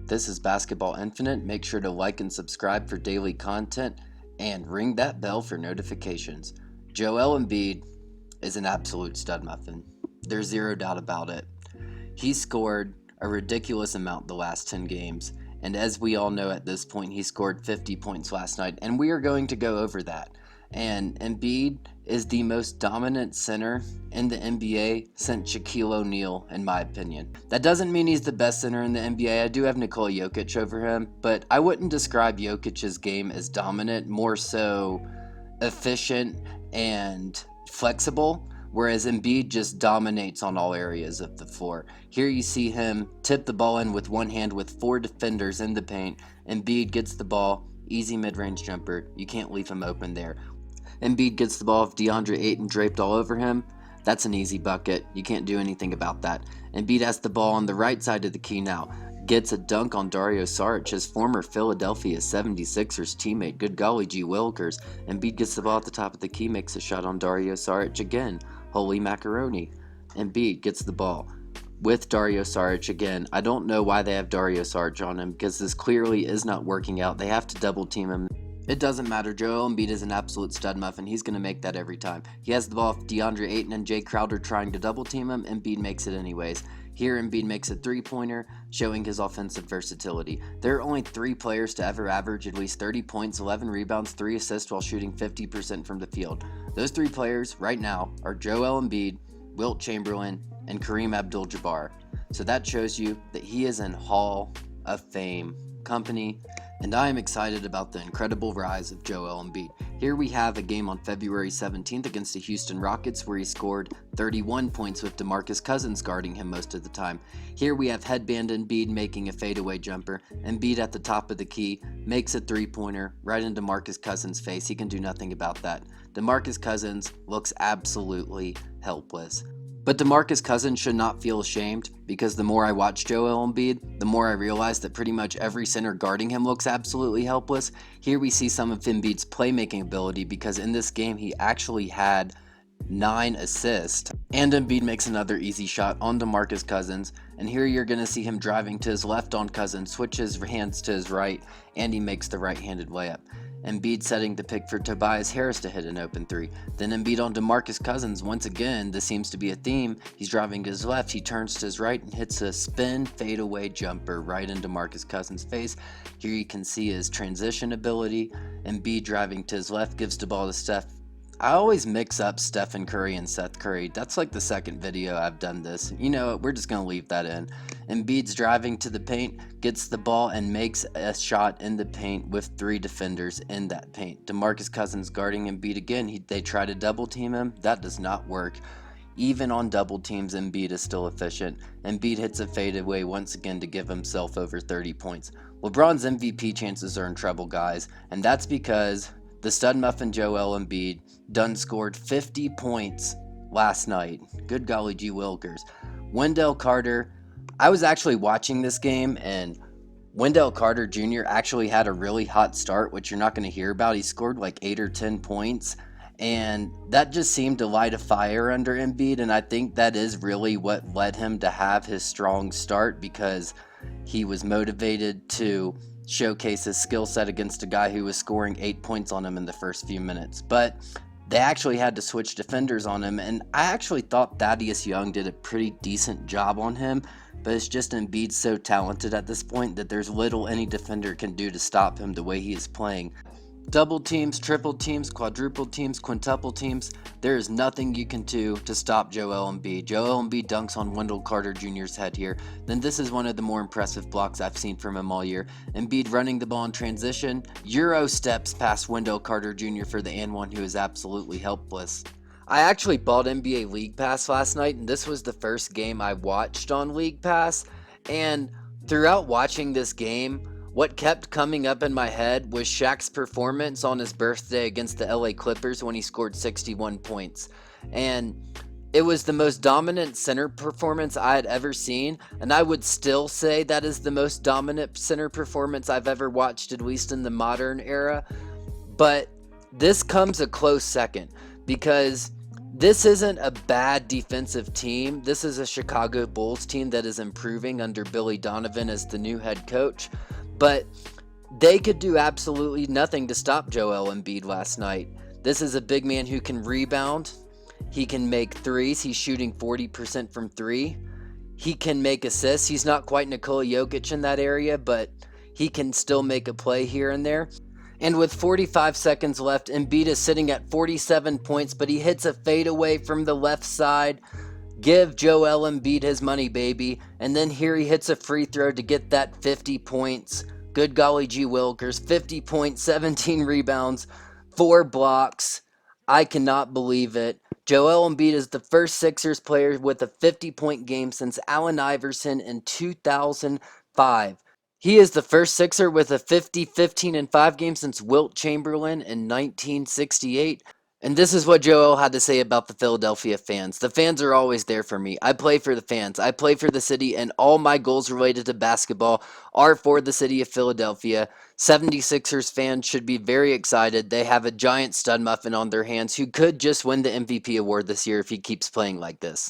This is Basketball Infinite. Make sure to like and subscribe for daily content and ring that bell for notifications. Joel Embiid is an absolute stud muffin. There's zero doubt about it. He scored a ridiculous amount the last 10 games, and as we all know at this point, he scored 50 points last night, and we are going to go over that. And Embiid is the most dominant center in the NBA since Shaquille O'Neal, in my opinion. That doesn't mean he's the best center in the NBA. I do have Nikola Jokic over him, but I wouldn't describe Jokic's game as dominant, more so efficient and flexible, whereas Embiid just dominates on all areas of the floor. Here you see him tip the ball in with one hand with 4 defenders in the paint. Embiid gets the ball, easy mid-range jumper. You can't leave him open there. Embiid gets the ball with DeAndre Ayton draped all over him. That's an easy bucket. You can't do anything about that. Embiid has the ball on the right side of the key now. Gets a dunk on Dario Saric, his former Philadelphia 76ers teammate. Good golly gee willikers. Embiid gets the ball at the top of the key, makes a shot on Dario Saric again. Holy macaroni. Embiid gets the ball with Dario Saric again. I don't know why they have Dario Saric on him, because this clearly is not working out. They have to double team him. It doesn't matter. Joel Embiid is an absolute stud muffin. He's going to make that every time. He has the ball with DeAndre Ayton and Jay Crowder trying to double team him. Embiid makes it anyways. Here Embiid makes a three-pointer, showing his offensive versatility. There are only 3 players to ever average at least 30 points, 11 rebounds, 3 assists while shooting 50% from the field. Those 3 players right now are Joel Embiid, Wilt Chamberlain, and Kareem Abdul-Jabbar. So that shows you that he is in Hall of Fame company, and I am excited about the incredible rise of Joel Embiid. Here we have a game on February 17th against the Houston Rockets where he scored 31 points with DeMarcus Cousins guarding him most of the time. Here we have headband Embiid making a fadeaway jumper. Embiid at the top of the key makes a three-pointer right into DeMarcus Cousins' face. He can do nothing about that. DeMarcus Cousins looks absolutely helpless. But DeMarcus Cousins should not feel ashamed, because the more I watch Joel Embiid, the more I realize that pretty much every center guarding him looks absolutely helpless. Here we see some of Embiid's playmaking ability, because in this game he actually had 9 assists. And Embiid makes another easy shot on DeMarcus Cousins, and here you're going to see him driving to his left on Cousins, switches hands to his right, and he makes the right-handed layup. Embiid setting the pick for Tobias Harris to hit an open 3. Then Embiid on DeMarcus Cousins. Once again, this seems to be a theme. He's driving to his left. He turns to his right and hits a spin fadeaway jumper right into DeMarcus Cousins' face. Here you can see his transition ability. Embiid driving to his left gives the ball to Steph. I always mix up Stephen Curry and Seth Curry. That's like the second video I've done this. You know what? We're just going to leave that in. Embiid's driving to the paint, gets the ball, and makes a shot in the paint with 3 defenders in that paint. DeMarcus Cousins guarding Embiid again. They try to double team him. That does not work. Even on double teams, Embiid is still efficient. Embiid hits a fadeaway once again to give himself over 30 points. LeBron's MVP chances are in trouble, guys, and that's because the stud muffin Joel Embiid done scored 50 points last night. Good golly gee willikers. Wendell Carter, I was actually watching this game, and Wendell Carter Jr. actually had a really hot start, which you're not going to hear about. He scored like 8 or 10 points, and that just seemed to light a fire under Embiid, and I think that is really what led him to have his strong start, because he was motivated to showcase his skill set against a guy who was scoring 8 points on him in the first few minutes. But they actually had to switch defenders on him, and I actually thought Thaddeus Young did a pretty decent job on him, but it's just Embiid's so talented at this point that there's little any defender can do to stop him the way he is playing. Double teams, triple teams, quadruple teams, quintuple teams, there is nothing you can do to stop Joel Embiid. Joel Embiid dunks on Wendell Carter Jr.'s head here. Then this is one of the more impressive blocks I've seen from him all year. Embiid running the ball in transition, Euro steps past Wendell Carter Jr. for the and one, who is absolutely helpless. I actually bought NBA League Pass last night, and this was the first game I watched on League Pass, and throughout watching this game, what kept coming up in my head was Shaq's performance on his birthday against the LA Clippers when he scored 61 points. And it was the most dominant center performance I had ever seen, and I would still say that is the most dominant center performance I've ever watched, at least in the modern era. But this comes a close second, because This isn't a bad defensive team. This is a Chicago Bulls team that is improving under Billy Donovan as the new head coach. But they could do absolutely nothing to stop Joel Embiid last night. This is a big man who can rebound. He can make threes. He's shooting 40% from three. He can make assists. He's not quite Nikola Jokic in that area, but he can still make a play here and there. And with 45 seconds left, Embiid is sitting at 47 points, but he hits a fadeaway from the left side. Give Joel Embiid his money, baby. And then here he hits a free throw to get that 50 points. Good golly gee Wilkers. 50 points, 17 rebounds, 4 blocks. I cannot believe it. Joel Embiid is the first Sixers player with a 50-point game since Allen Iverson in 2005. He is the first Sixer with a 50, 15, and 5 game since Wilt Chamberlain in 1968. And this is what Joel had to say about the Philadelphia fans. The fans are always there for me. I play for the fans. I play for the city, and all my goals related to basketball are for the city of Philadelphia. 76ers fans should be very excited. They have a giant stud muffin on their hands who could just win the MVP award this year if he keeps playing like this.